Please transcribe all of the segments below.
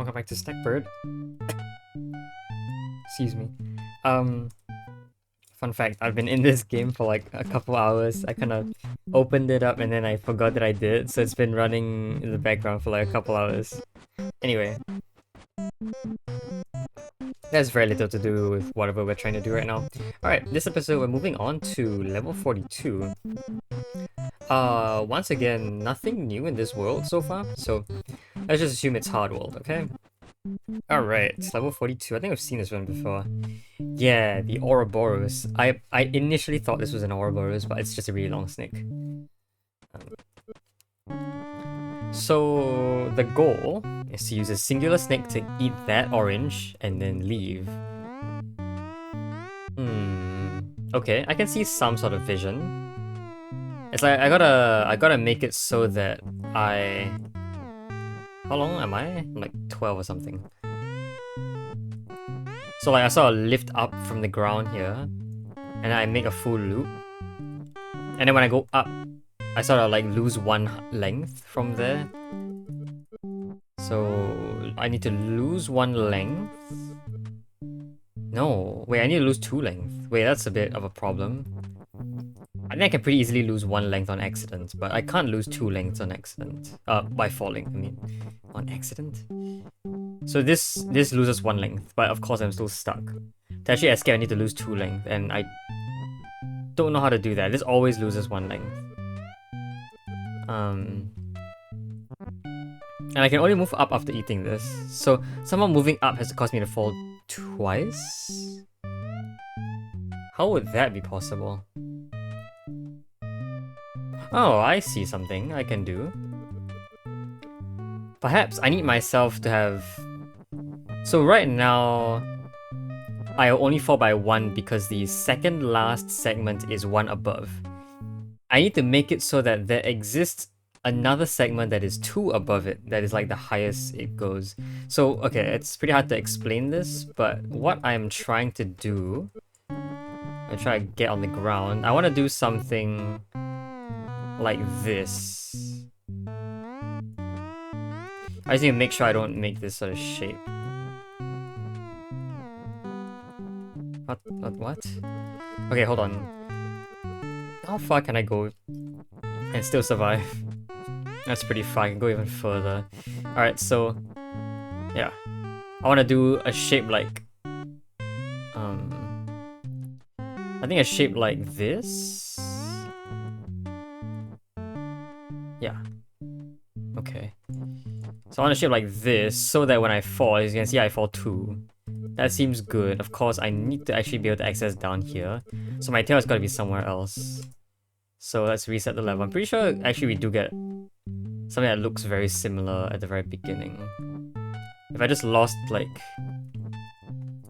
welcome back to Snekburd. Excuse me. Um, Fun fact, I've been in this game for like a couple hours. I kind of opened it up and then I forgot that I did, so it's been running in the background for like a couple hours. Anyway, that has very little to do with whatever we're trying to do right now. Alright, this episode we're moving on to level 42. Once again, nothing new in this world so far, so let's just assume it's hard world, okay? Alright, it's level 42. I think I've seen this one before. Yeah, the Ouroboros. I initially thought this was an Ouroboros, but it's just a really long snake. So the goal is to use a singular snake to eat that orange and then leave. Okay, I can see some sort of vision. It's like I gotta make it so that I... How long am I? I'm like 12 or something. So like I sort of lift up from the ground here, and I make a full loop. And then when I go up, I sort of like lose one length from there. So I need to lose one length. No, wait, I need to lose two lengths. Wait, that's a bit of a problem. I think I can pretty easily lose one length on accident, but I can't lose two lengths on accident. By falling, I mean. On accident? So this loses one length, but of course I'm still stuck. To actually escape, I need to lose two length, and I don't know how to do that. This always loses one length. And I can only move up after eating this. So somehow moving up has to cause me to fall twice? How would that be possible? Oh, I see something I can do. Perhaps I need myself to have... So right now, I only fall by one because the second last segment is one above. I need to make it so that there exists another segment that is two above it, that is like the highest it goes. So, okay, it's pretty hard to explain this, but what I'm trying to do... I try to get on the ground. I want to do something like this. I just need to make sure I don't make this sort of shape. What? Okay, hold on. How far can I go and still survive? That's pretty far. I can go even further. Alright, so... yeah. I want to do a shape like... I think a shape like this? Yeah. Okay. So I want a shape like this, so that when I fall, as you can see, I fall two. That seems good. Of course, I need to actually be able to access down here. So my tail has got to be somewhere else. So let's reset the level. I'm pretty sure actually we do get something that looks very similar at the very beginning. If I just lost like...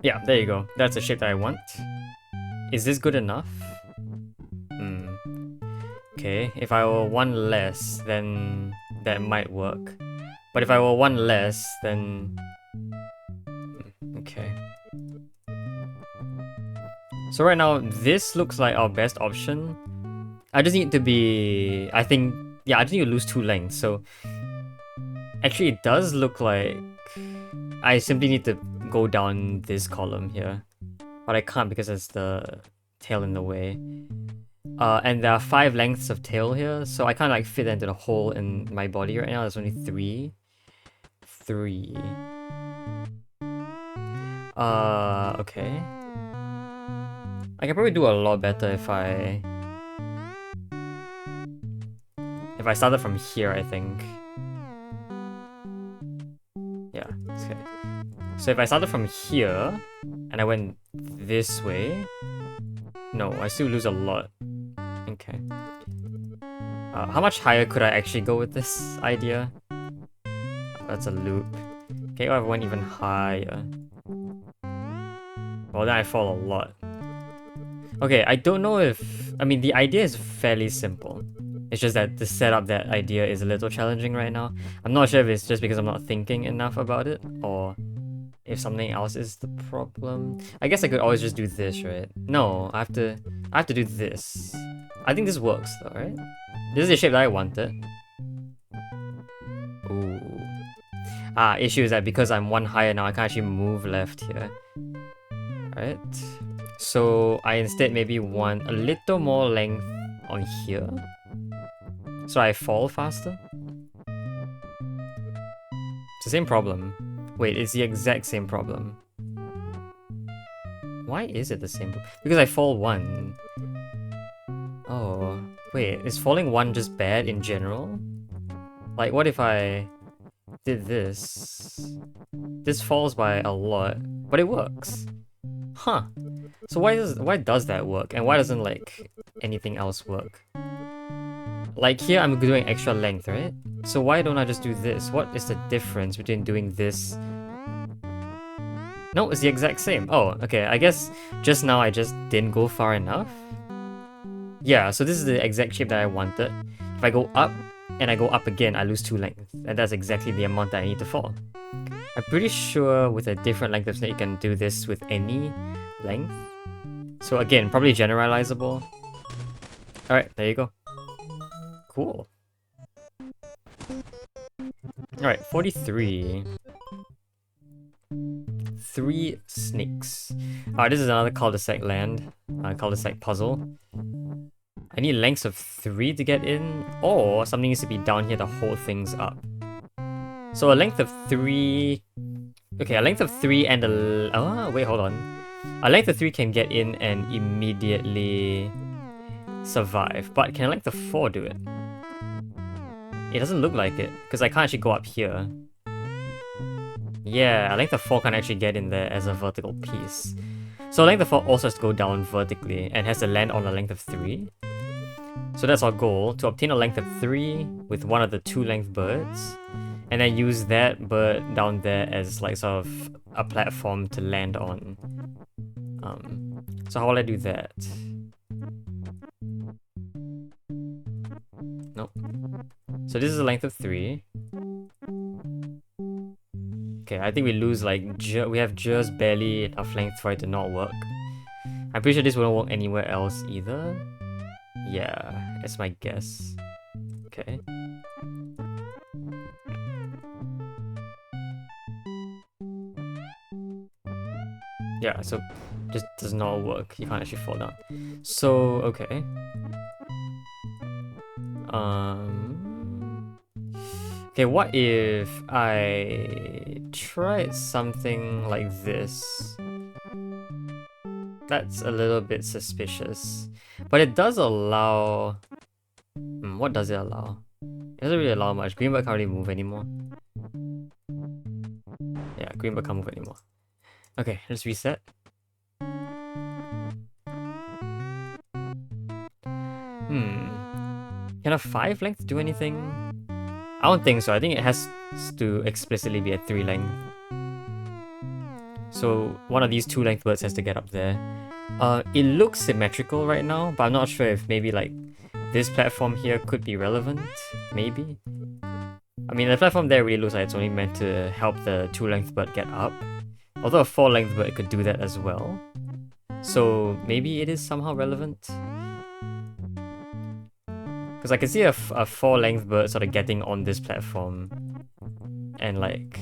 yeah, there you go. That's the shape that I want. Is this good enough? Okay, if I were one less, then that might work. But if I were one less, then... okay. So right now, this looks like our best option. I just need to be... I think... yeah, I just need to lose two lengths, so... actually, it does look like... I simply need to go down this column here. But I can't because there's the tail in the way. And there are 5 lengths of tail here, so I can't like fit into the hole in my body right now. There's only 3. 3. Okay. I can probably do a lot better if I started from here, I think. Yeah, okay. So if I started from here, and I went this way... no, I still lose a lot. Okay. How much higher could I actually go with this idea? That's a loop. Okay, I went even higher. Well, then I fall a lot. Okay, I don't know if... I mean, the idea is fairly simple. It's just that to set up that idea is a little challenging right now. I'm not sure if it's just because I'm not thinking enough about it, or if something else is the problem. I guess I could always just do this, right? No, I have to do this. I think this works though, right? This is the shape that I wanted. Ooh. Issue is that because I'm one higher now, I can't actually move left here. Alright. So I instead maybe want a little more length on here. So I fall faster. It's the same problem. Wait, it's the exact same problem. Why is it the same? Because I fall 1. Oh, wait, is falling 1 just bad in general? Like, what if I did this? This falls by a lot, but it works. Huh. So why does that work? And why doesn't, like, anything else work? Like, here I'm doing extra length, right? So why don't I just do this? What is the difference between doing this? No, it's the exact same. Oh, okay, I guess just now I just didn't go far enough. Yeah, so this is the exact shape that I wanted. If I go up and I go up again, I lose 2 length. And that's exactly the amount that I need to fall. I'm pretty sure with a different length of snake you can do this with any length. So again, probably generalizable. Alright, there you go. Cool. Alright, 43. 3 snakes. This is another cul-de-sac land. Cul-de-sac puzzle. I need lengths of 3 to get in, or something needs to be down here to hold things up. So a length of 3... Okay, a length of 3 and a... wait, hold on. A length of 3 can get in and immediately survive, but can a length of 4 do it? It doesn't look like it, because I can't actually go up here. Yeah, a length of 4 can't actually get in there as a vertical piece. So a length of 4 also has to go down vertically and has to land on a length of 3. So that's our goal, to obtain a length of 3 with one of the 2 length birds, and then use that bird down there as like sort of a platform to land on. So how will I do that? Nope. So this is a length of 3. Okay, I think we lose like, we have just barely enough length for it to not work. I'm pretty sure this wouldn't work anywhere else either. Yeah, that's my guess. Okay. Yeah, so just does not work. You can't actually fall down. So, okay. Okay, what if I tried something like this? That's a little bit suspicious. But it does allow... what does it allow? It doesn't really allow much. Greenbird can't really move anymore. Yeah, Greenbird can't move anymore. Okay, let's reset. Can a 5 length do anything? I don't think so. I think it has to explicitly be a 3 length. So one of these 2 length birds has to get up there. It looks symmetrical right now, but I'm not sure if maybe like this platform here could be relevant. Maybe. I mean, the platform there really looks like it's only meant to help the 2 length bird get up. Although a 4 length bird could do that as well. So maybe it is somehow relevant. Because I can see a 4 length bird sort of getting on this platform and like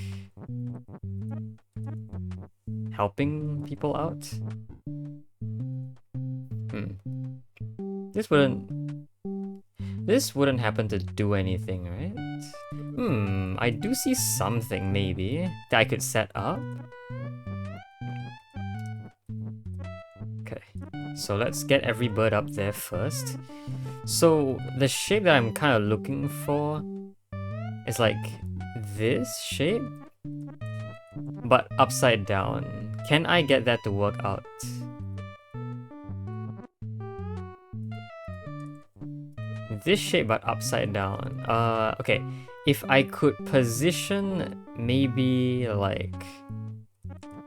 helping people out. This wouldn't happen to do anything, right? I do see something maybe that I could set up. Okay, so let's get every bird up there first. So the shape that I'm kind of looking for is like this shape, but upside down. Can I get that to work out? This shape but upside down. Okay, if I could position maybe like...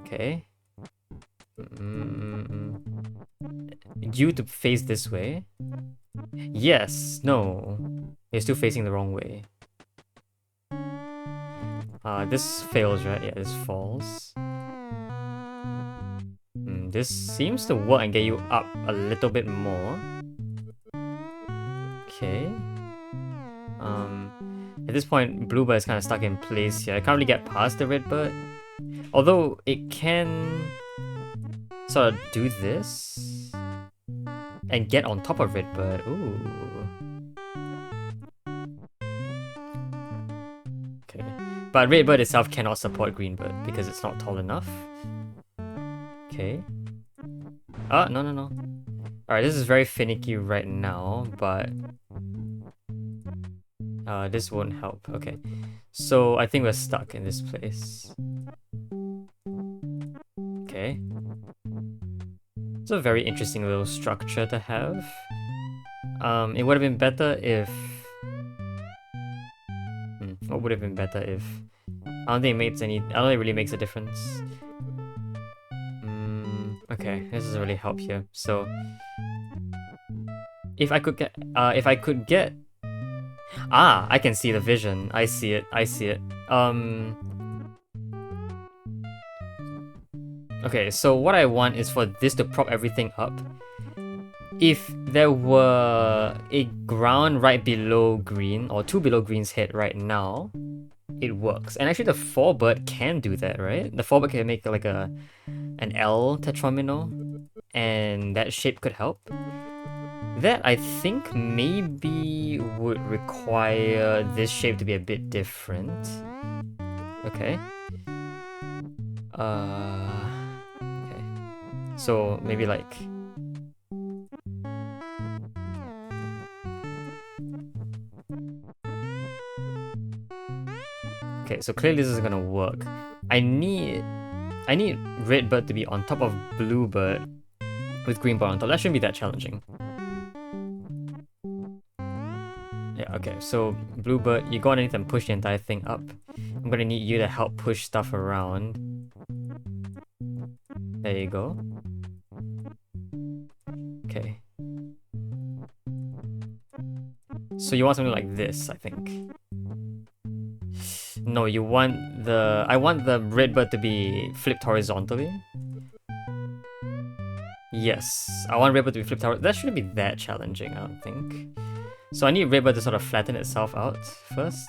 Okay. You to face this way. Yes, no. You're still facing the wrong way. This fails, right? Yeah, this falls. This seems to work and get you up a little bit more. Okay. this point, blue bird is kind of stuck in place here. I can't really get past the red bird. Although it can sort of do this and get on top of red bird. Ooh. Okay. But red bird itself cannot support green bird because it's not tall enough. Okay. No. Alright, this is very finicky right now, but this won't help. Okay. So I think we're stuck in this place. Okay. It's a very interesting little structure to have. It would have been better if... what would have been better if... I don't think it really makes a difference. Okay, this doesn't really help here. So... If I could get... Ah, I can see the vision. I see it. Okay, so what I want is for this to prop everything up. If there were a ground right below green, or two below green's head right now, it works. And actually the 4-bird can do that, right? The 4-bird can make like an L tetromino, and that shape could help. That, I think, maybe would require this shape to be a bit different. Okay. Okay. So, maybe like... Okay, so clearly this is gonna work. I need red bird to be on top of blue bird with green bird on top. That shouldn't be that challenging. Yeah, okay, so Bluebird, you go underneath and push the entire thing up. I'm gonna need you to help push stuff around. There you go. Okay. So you want something like this, I think. No, you want the... I want the red bird to be flipped horizontally. Yes, I want red bird to be flipped horizontally. That shouldn't be that challenging, I don't think. So I need red bird to sort of flatten itself out first.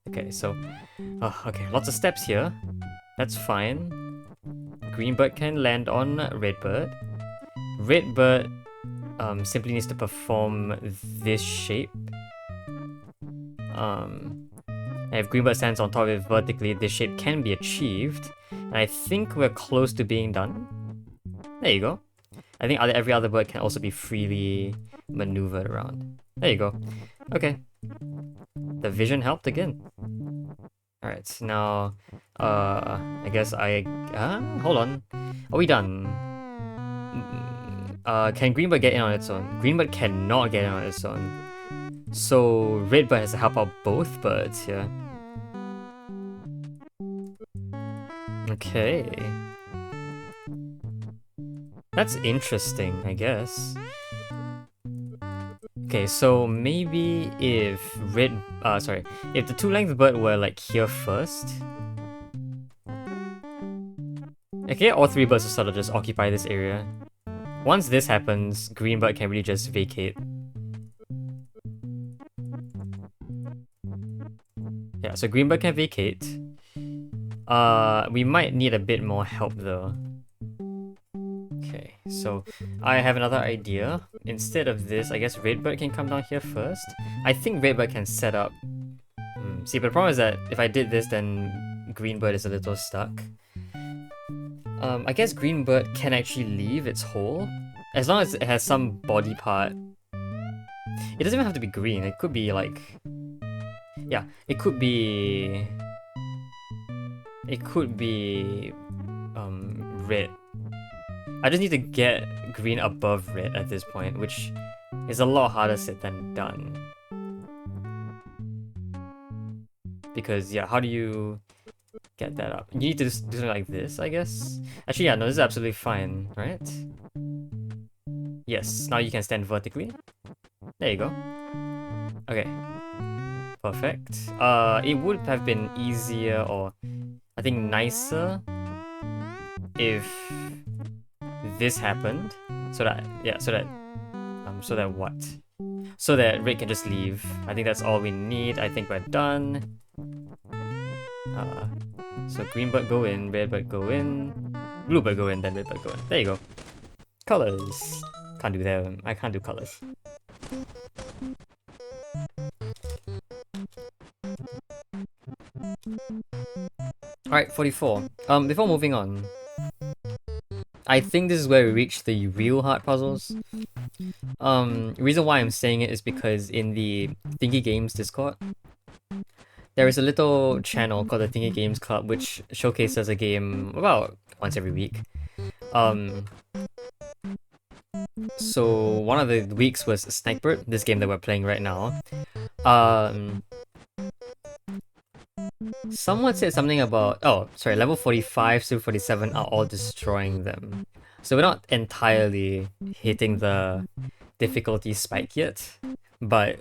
Okay, so... okay, lots of steps here. That's fine. Green bird can land on red bird. Red bird simply needs to perform this shape. And if green bird stands on top of it vertically, this shape can be achieved. And I think we're close to being done. There you go. I think every other bird can also be freely maneuvered around. There you go. Okay. The vision helped again. Alright, now... I guess hold on. Are we done? Can Greenbird get in on its own? Greenbird cannot get in on its own. So Redbird has to help out both birds here. Okay. That's interesting, I guess. Okay, so maybe if if the two-length bird were like here first. Okay, all three birds will sort of just occupy this area. Once this happens, green bird can really just vacate. Yeah, so green bird can vacate. We might need a bit more help though. Okay, so I have another idea. Instead of this, I guess Redbird can come down here first. I think Redbird can set up... See, but the problem is that if I did this, then Greenbird is a little stuck. I guess Greenbird can actually leave its hole. As long as it has some body part. It doesn't even have to be green, it could be like... Yeah, it could be... red. I just need to get green above red at this point, which is a lot harder said than done. Because, yeah, how do you get that up? You need to do something like this, I guess? Actually, yeah, no, this is absolutely fine, right? Yes, now you can stand vertically. There you go. Okay. Perfect. It would have been easier or, I think, nicer if this happened, so that what? so that red can just leave. I think that's all we need. I think we're done. So green bird go in, red bird go in, blue bird go in, then red bird go in. There you go. Colors. Can't do that. I can't do colors. Alright, 44. Before moving on, I think this is where we reach the real hard puzzles. Reason why I'm saying it is because in the Thinky Games Discord, there is a little channel called the Thinky Games Club, which showcases a game about once every week. So one of the weeks was Snekburd, this game that we're playing right now. Someone said something about, oh, sorry, level 45 to 47 are all destroying them. So we're not entirely hitting the difficulty spike yet, but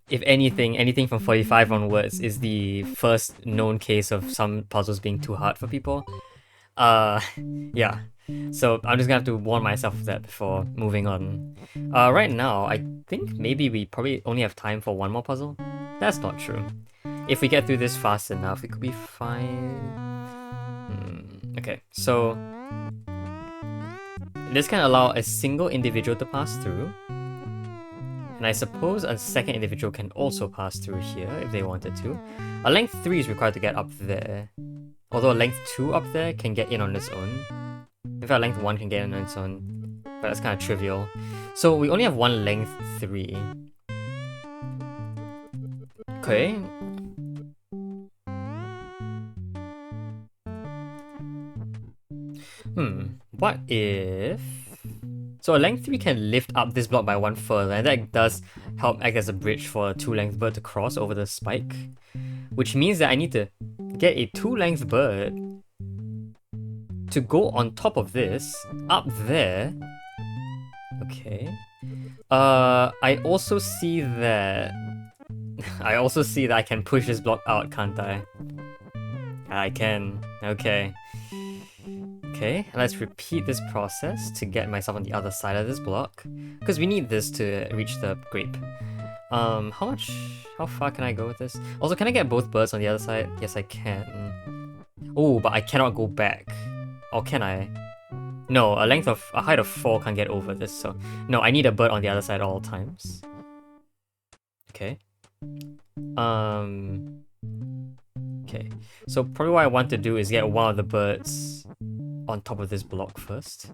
if anything from 45 onwards is the first known case of some puzzles being too hard for people. Yeah. So I'm just gonna have to warn myself of that before moving on. Right now, I think maybe we probably only have time for one more puzzle. That's not true. If we get through this fast enough, it could be fine. Okay, so this can allow a single individual to pass through. And I suppose a second individual can also pass through here if they wanted to. A length 3 is required to get up there. Although a length 2 up there can get in on its own. In fact, length 1 can get in on its own. But that's kind of trivial. So we only have one length 3. Okay. What if... So a length 3 can lift up this block by one further, and that does help act as a bridge for a 2-length bird to cross over the spike. Which means that I need to get a 2-length bird to go on top of this, up there. Okay. I also see that I can push this block out, can't I? I can. Okay. Okay, let's repeat this process to get myself on the other side of this block. Because we need this to reach the grape. How far can I go with this? Also, can I get both birds on the other side? Yes, I can. Oh, but I cannot go back. Or can I? No, a height of 4 can't get over this, so... No, I need a bird on the other side at all times. Okay. Okay, so probably what I want to do is get one of the birds on top of this block first.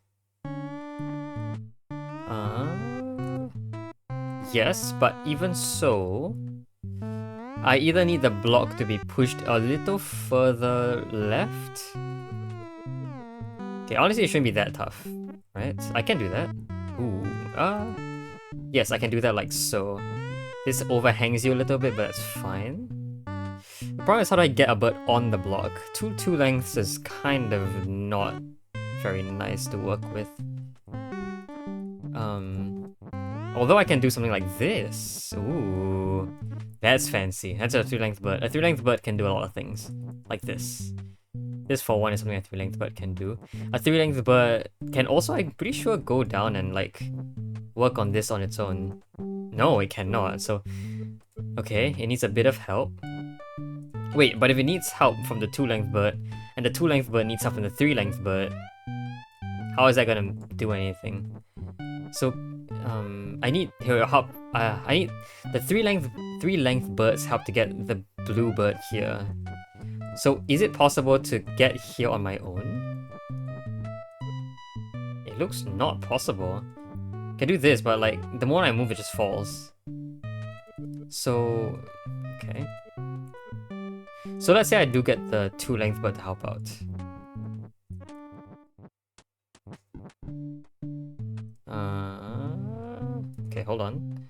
Yes, but even so, I either need the block to be pushed a little further left. Okay, honestly, it shouldn't be that tough, right? I can do that. Ooh, yes, I can do that like so. This overhangs you a little bit, but that's fine. The problem is, how do I get a bird on the block? Two lengths is kind of not very nice to work with. Although I can do something like this. Ooh, that's fancy. That's a 3-length bird. A 3-length bird can do a lot of things, like this. This for one is something a 3-length bird can do. A 3-length bird can also, I'm pretty sure, go down and like work on this on its own. No, it cannot. So, okay, it needs a bit of help. Wait, but if it needs help from the 2-length bird, and the 2-length bird needs help from the 3-length bird, how is that gonna do anything? So, I need help. I need the 3-length birds help to get the blue bird here. So, is it possible to get here on my own? It looks not possible. I can do this, but like the more I move, it just falls. So, okay. So let's say I do get the 2-length bird to help out. Okay, hold on.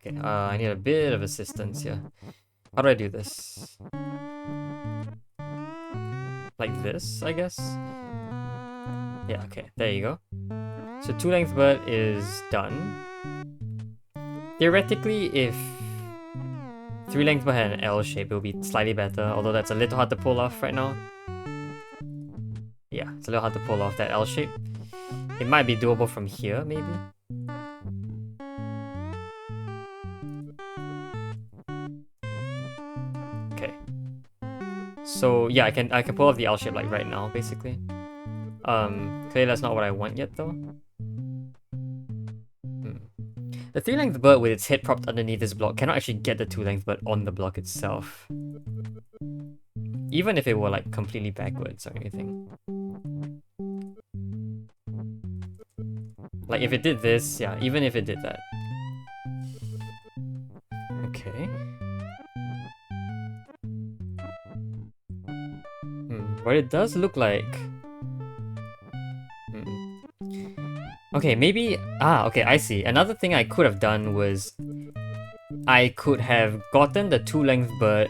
Okay, I need a bit of assistance here. How do I do this? Like this, I guess? Yeah, okay, there you go. So 2-length bird is done. Theoretically, if 3-length bird had an L shape, it would be slightly better, although that's a little hard to pull off right now. Yeah, it's a little hard to pull off that L shape. It might be doable from here, maybe? So yeah, I can pull off the L shape like right now, basically. Clearly that's not what I want yet though. The 3-length bird with its head propped underneath this block cannot actually get the 2-length bird on the block itself. Even if it were like completely backwards or anything. Like if it did this, yeah, even if it did that. Okay. But it does look like... Okay, maybe... okay, I see. Another thing I could have done was... I could have gotten the 2-length bird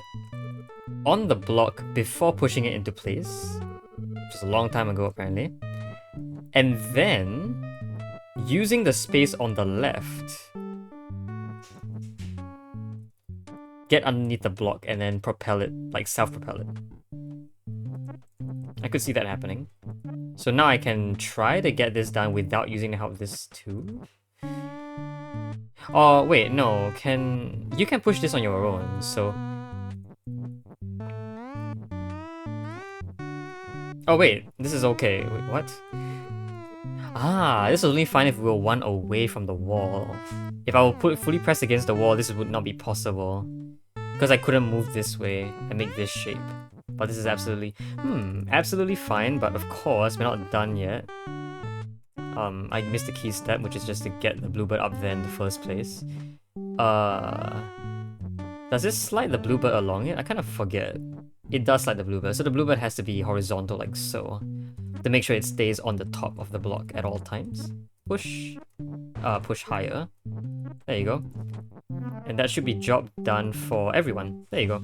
on the block before pushing it into place. Which is a long time ago, apparently. And then... using the space on the left... get underneath the block and then propel it, like self-propel it. I could see that happening. So now I can try to get this done without using the help of this too. Oh, wait, no. You can push this on your own, so... Oh, wait. This is okay. Wait, what? This is only fine if we were one away from the wall. If I were fully pressed against the wall, this would not be possible. Because I couldn't move this way and make this shape. But this is absolutely... absolutely fine, but of course, we're not done yet. I missed a key step, which is just to get the bluebird up there in the first place. Does this slide the bluebird along it? I kind of forget. It does slide the bluebird, so the bluebird has to be horizontal like so. To make sure it stays on the top of the block at all times. Push. Push higher. There you go. And that should be job done for everyone. There you go.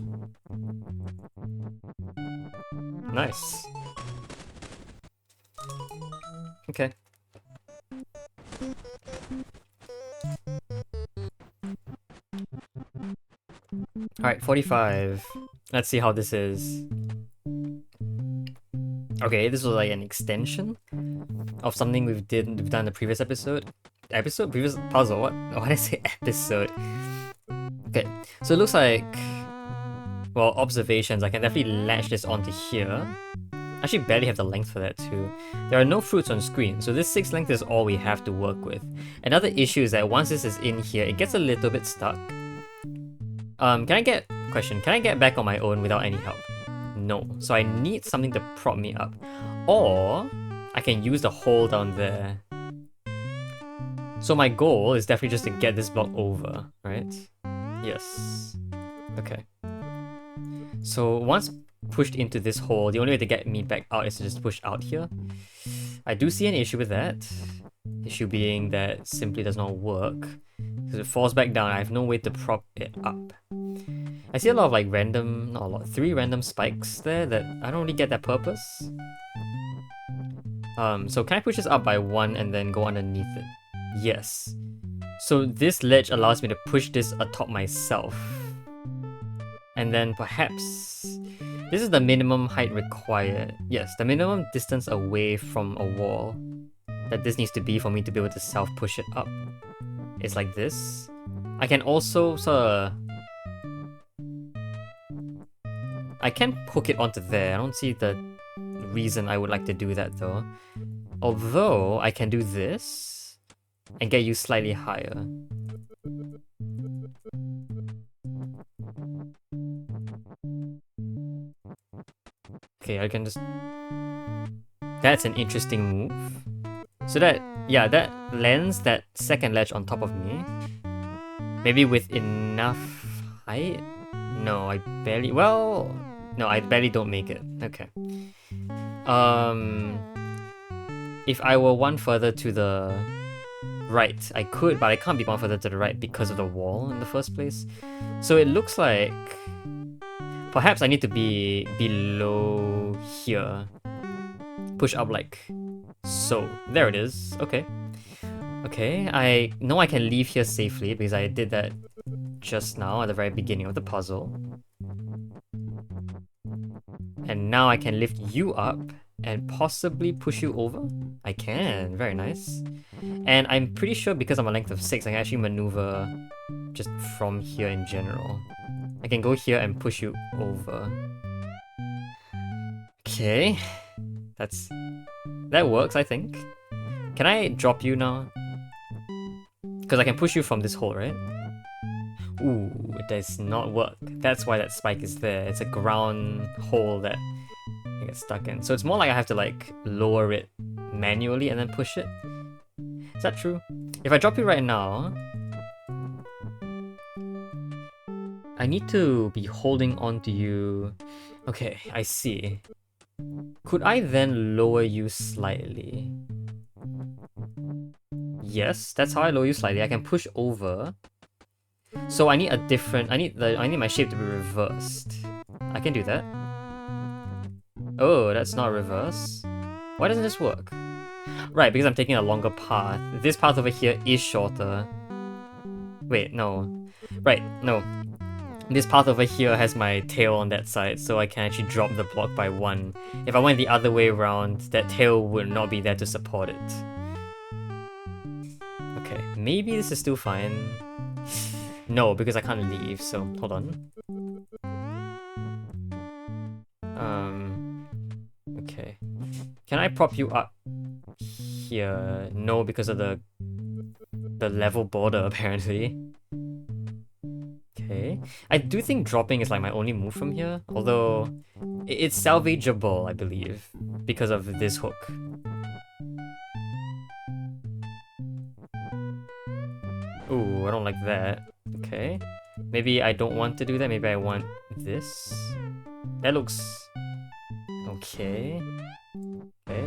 Nice. Okay. Alright, 45. Let's see how this is. Okay, this was like an extension of something we've done in the previous episode. Previous puzzle, what? Why did I say episode? Okay, so it looks like... Well, observations, I can definitely latch this onto here. I actually barely have the length for that too. There are no fruits on screen, so this 6 length is all we have to work with. Another issue is that once this is in here, it gets a little bit stuck. Can I get back on my own without any help? No, so I need something to prop me up. Or, I can use the hole down there. So my goal is definitely just to get this block over, right? Yes. Okay. So once pushed into this hole, the only way to get me back out is to just push out here. I do see an issue with that. Issue being that it simply does not work. Because it falls back down, I have no way to prop it up. I see a lot of like random, not a lot, 3 random spikes there that I don't really get that purpose. So can I push this up by 1 and then go underneath it? Yes. So this ledge allows me to push this atop myself. And then perhaps... This is the minimum height required. Yes, the minimum distance away from a wall that this needs to be for me to be able to self-push it up. It's like this. I can also I can hook it onto there. I don't see the reason I would like to do that though. Although, I can do this and get you slightly higher. Okay, I can just... That's an interesting move. So that lands that second ledge on top of me. Maybe with enough height? No, I barely... Well... No, I barely don't make it. Okay. If I were one further to the right, I could, but I can't be one further to the right because of the wall in the first place. So it looks like... Perhaps I need to be below here. Push up like so. There it is. Okay. Okay, I know I can leave here safely because I did that just now at the very beginning of the puzzle. And now I can lift you up and possibly push you over? I can, very nice. And I'm pretty sure because I'm a length of 6, I can actually maneuver just from here in general. I can go here and push you over. Okay. That works, I think. Can I drop you now? Because I can push you from this hole, right? Ooh, it does not work. That's why that spike is there. It's a ground hole that I get stuck in. So it's more like I have to like lower it manually and then push it. Is that true? If I drop you right now, I need to be holding on to you. Okay, I see. Could I then lower you slightly? Yes, that's how I lower you slightly. I can push over. So I need a different. I need my shape to be reversed. I can do that. Oh, that's not reverse. Why doesn't this work? Right, because I'm taking a longer path. This path over here is shorter. Wait, no. Right, no. This path over here has my tail on that side, so I can actually drop the block by 1. If I went the other way around, that tail would not be there to support it. Okay, maybe this is still fine. No, because I can't leave, so hold on. Okay. Can I prop you up here? No, because of the level border, apparently. Okay. I do think dropping is like my only move from here, although it's salvageable, I believe, because of this hook. Ooh, I don't like that. Okay. Maybe I don't want to do that, maybe I want this. That looks okay. Okay,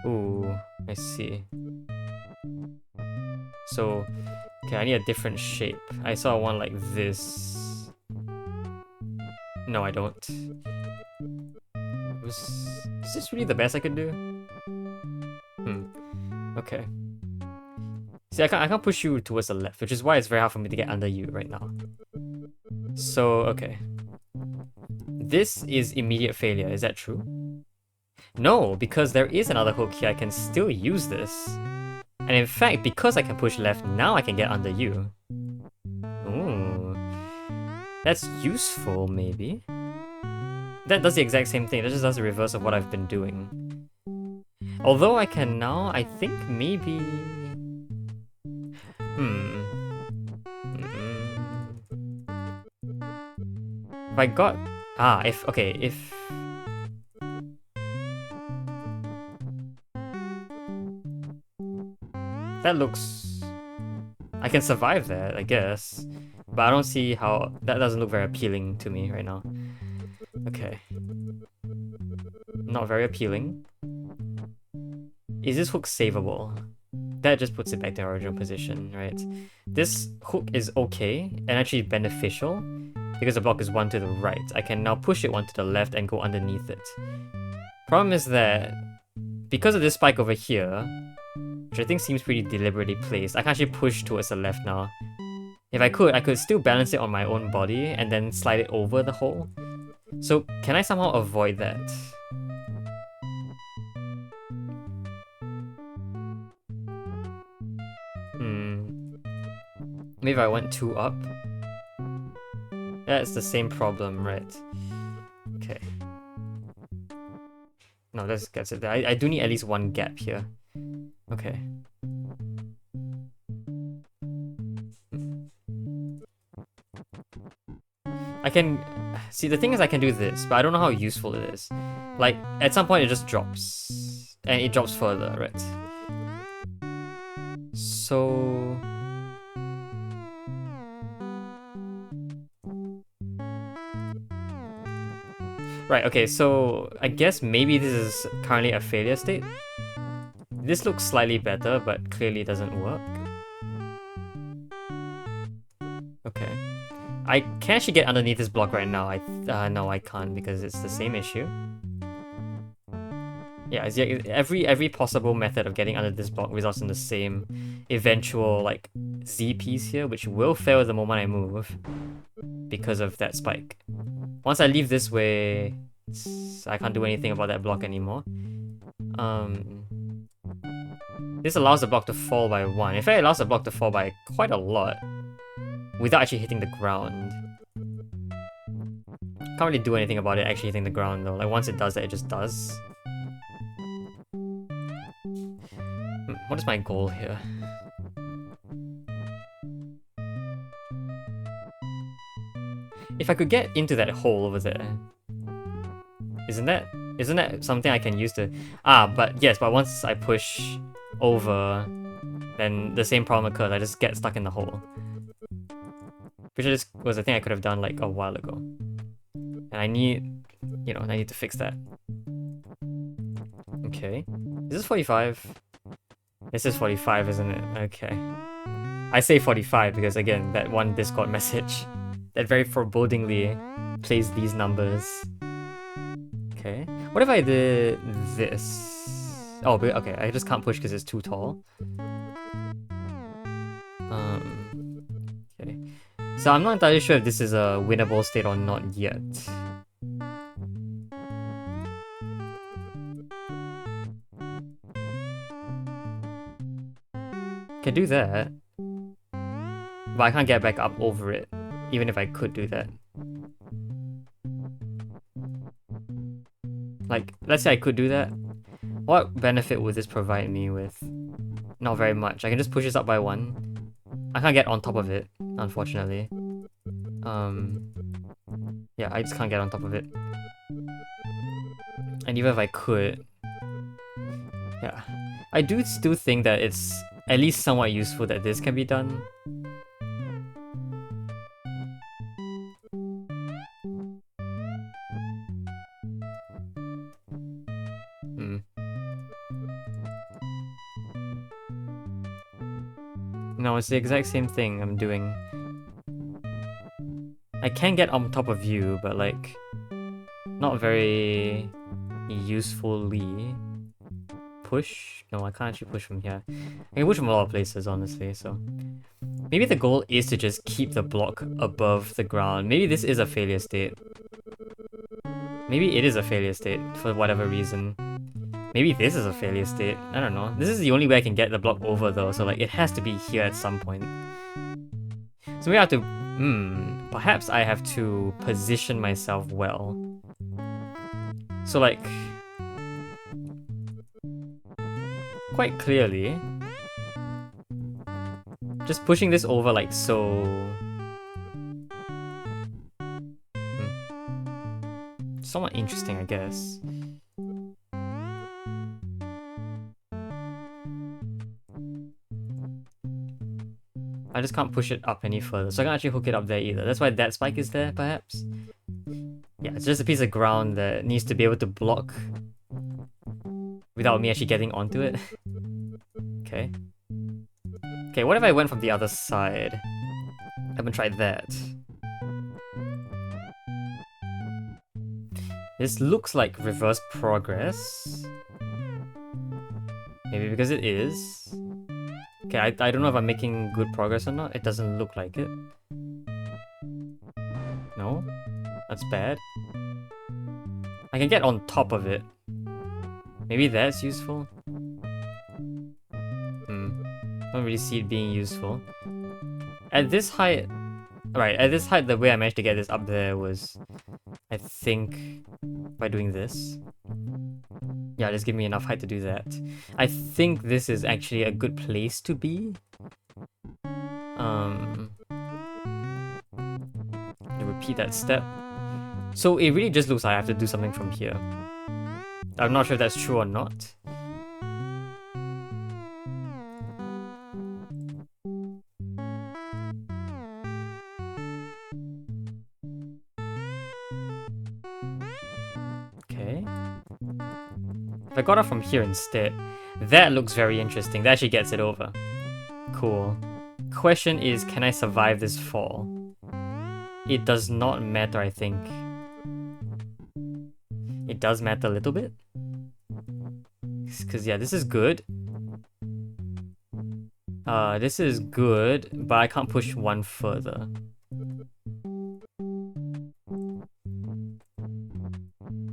ooh, I see. So, okay, I need a different shape. I saw one like this. No, I don't. Is this really the best I could do? Okay. See, I can't push you towards the left, which is why it's very hard for me to get under you right now. So, okay. This is immediate failure, is that true? No, because there is another hook here, I can still use this. And in fact, because I can push left, now I can get under you. Ooh. That's useful, maybe? That does the exact same thing, that just does the reverse of what I've been doing. Although I can now, I think maybe... If I got... if... That looks... I can survive that, I guess. But I don't see how... That doesn't look very appealing to me right now. Okay. Not very appealing. Is this hook savable? That just puts it back to the original position, right? This hook is okay, and actually beneficial, because the block is one to the right. I can now push it one to the left and go underneath it. Problem is that, because of this spike over here, which I think seems pretty deliberately placed, I can actually push towards the left now. If I could still balance it on my own body and then slide it over the hole. So can I somehow avoid that? Maybe I went 2 up? Yeah, it's the same problem, right? Okay. No, that gets it. I do need at least 1 gap here. Okay. I can... See, the thing is I can do this, but I don't know how useful it is. Like, at some point it just drops. And it drops further, right? So... Right, okay, so I guess maybe this is currently a failure state. This looks slightly better, but clearly doesn't work. Okay. I can actually get underneath this block right now. No, I can't because it's the same issue. Yeah, every possible method of getting under this block results in the same eventual, like, Z piece here, which will fail the moment I move because of that spike. Once I leave this way, I can't do anything about that block anymore. This allows the block to fall by 1. In fact, it allows the block to fall by quite a lot without actually hitting the ground. Can't really do anything about it actually hitting the ground though. Like once it does that, it just does. What is my goal here? If I could get into that hole over there, isn't that something I can use to... but once I push over, then the same problem occurs. I just get stuck in the hole. Which was a thing I could have done like a while ago. And I need to fix that. Okay. Is this 45? This is 45, isn't it? Okay. I say 45 because, again, that one Discord message that very forebodingly plays these numbers. Okay. What if I did this? Oh, okay. I just can't push because it's too tall. Okay. So I'm not entirely sure if this is a winnable state or not yet. Can do that, but I can't get back up over it, even if I could do that. Like, let's say I could do that. What benefit would this provide me with? Not very much. I can just push this up by 1. I can't get on top of it, unfortunately. Yeah, I just can't get on top of it. And even if I could... Yeah. I do still think that it's at least somewhat useful that this can be done. No, it's the exact same thing I'm doing. I can get on top of you, but like, not very usefully. Push? No, I can't actually push from here. I can push from a lot of places, honestly, so... Maybe the goal is to just keep the block above the ground. Maybe this is a failure state. Maybe it is a failure state, for whatever reason. Maybe this is a failure state. I don't know. This is the only way I can get the block over, though, so like, it has to be here at some point. So maybe I have to... perhaps I have to position myself well. So like... quite clearly, just pushing this over like so. Somewhat interesting, I guess. I just can't push it up any further, so I can't actually hook it up there either. That's why that spike is there, perhaps? Yeah, it's just a piece of ground that needs to be able to block without me actually getting onto it. Okay. Okay, what if I went from the other side? I haven't tried that. This looks like reverse progress. Maybe because it is. Okay, I don't know if I'm making good progress or not. It doesn't look like it. No? That's bad. I can get on top of it. Maybe that's useful? Don't really see it being useful. At this height... Right, at this height, the way I managed to get this up there was... I think... by doing this. Yeah, just give me enough height to do that. I think this is actually a good place to be. To repeat that step. So it really just looks like I have to do something from here. I'm not sure if that's true or not. Okay. If I got it from here instead, that looks very interesting. That actually gets it over. Cool. Question is, can I survive this fall? It does not matter, I think. It does matter a little bit. Because, yeah, this is good. This is good, but I can't push one further.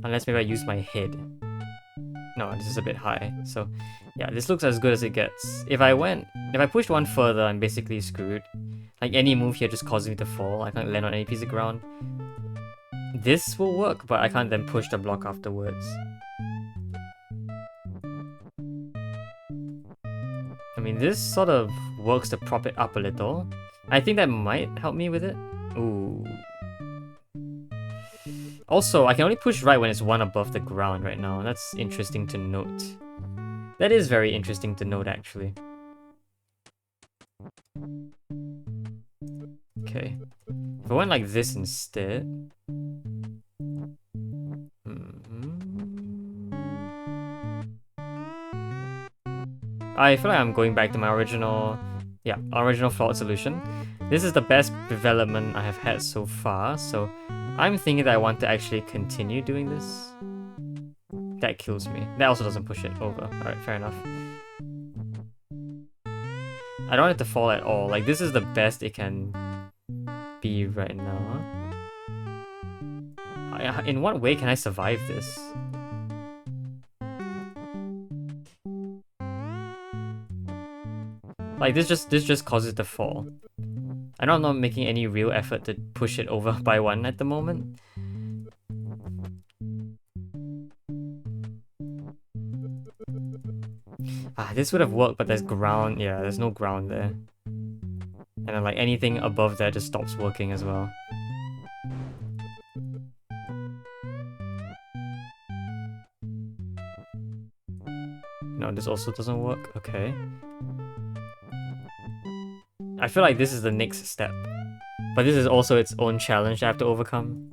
Unless maybe I use my head. No, this is a bit high. So, yeah, this looks as good as it gets. If I pushed one further, I'm basically screwed. Like, any move here just causes me to fall. I can't land on any piece of ground. this will work, but I can't then push the block afterwards. I mean, this sort of works to prop it up a little. I think that might help me with it. Ooh. Also, I can only push right when it's one above the ground right now. That's interesting to note. That is very interesting to note, actually. Okay. If I went like this instead... I feel like I'm going back to my original flawed solution. This is the best development I have had so far, so I'm thinking that I want to actually continue doing this. That kills me. That also doesn't push it over. Alright, fair enough. I don't want it to fall at all. Like, this is the best it can be right now. In what way can I survive this? Like, this just causes it to fall. I know I'm not making any real effort to push it over by one at the moment. This would have worked, but there's ground. Yeah, there's no ground there. And then like anything above there just stops working as well. No, this also doesn't work. Okay. I feel like this is the next step. But this is also its own challenge I have to overcome.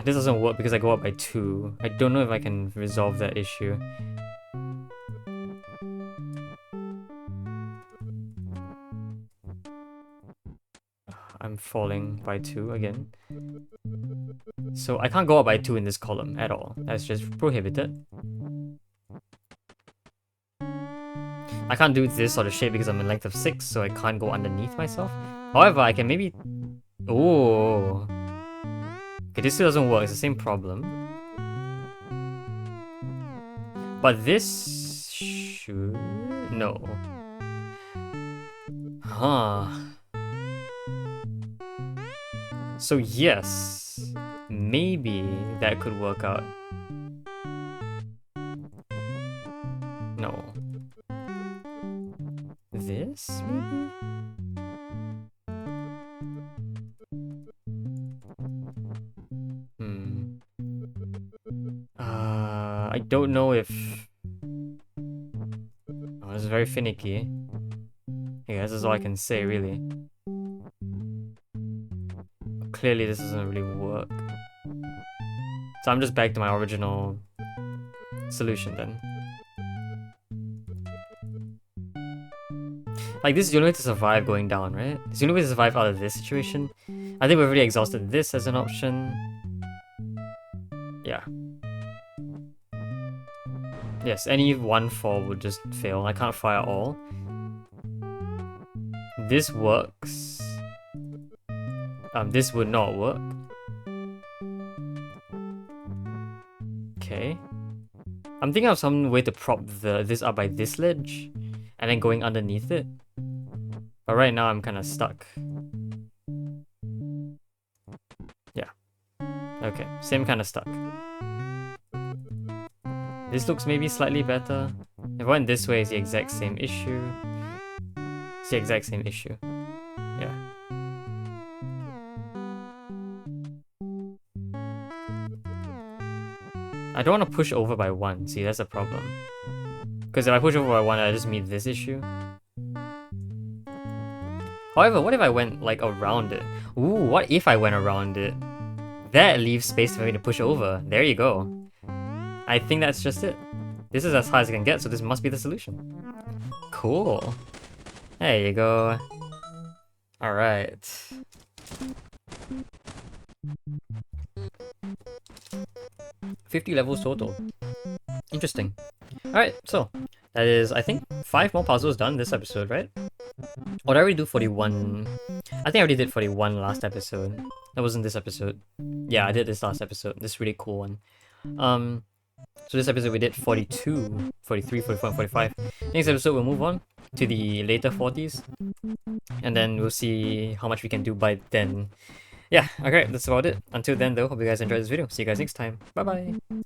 This doesn't work because I go up by 2. I don't know if I can resolve that issue. I'm falling by 2 again. So I can't go up by 2 in this column at all. That's just prohibited. I can't do this sort of shape because I'm in length of 6, so I can't go underneath myself. However, I can maybe... Oh. Okay, this still doesn't work. It's the same problem. But this should... No. Huh. So yes, maybe that could work out. No. This, maybe? I don't know if... Oh, this is very finicky. Yeah, this is all I can say, really. Clearly this doesn't really work. So I'm just back to my original solution then. Like, this is the only way to survive going down, right? It's the only way to survive out of this situation. I think we've already exhausted this as an option. Yeah. Yes, any one fall would just fail. I can't fire all. This works. This would not work. Okay. I'm thinking of some way to prop this up by this ledge, and then going underneath it. But right now I'm kind of stuck. Yeah. Okay, same kind of stuck. This looks maybe slightly better. If I went this way, it's the exact same issue. It's the exact same issue. Yeah. I don't want to push over by 1. See, that's a problem. Because if I push over by 1, I just meet this issue. However, what if I went, like, around it? Ooh, what if I went around it? That leaves space for me to push over. There you go. I think that's just it. This is as high as I can get, so this must be the solution. Cool. There you go. Alright. $50 levels total. Interesting. Alright, so that is, I think, 5 more puzzles done this episode, right? Or did I already do 41? I think I already did 41 last episode. That wasn't this episode. Yeah, I did this last episode. This really cool one. So this episode we did 42, 43, 44, and 45. Next episode we'll move on to the later 40s. And then we'll see how much we can do by then. Yeah, okay, that's about it. Until then though, hope you guys enjoyed this video. See you guys next time. Bye bye.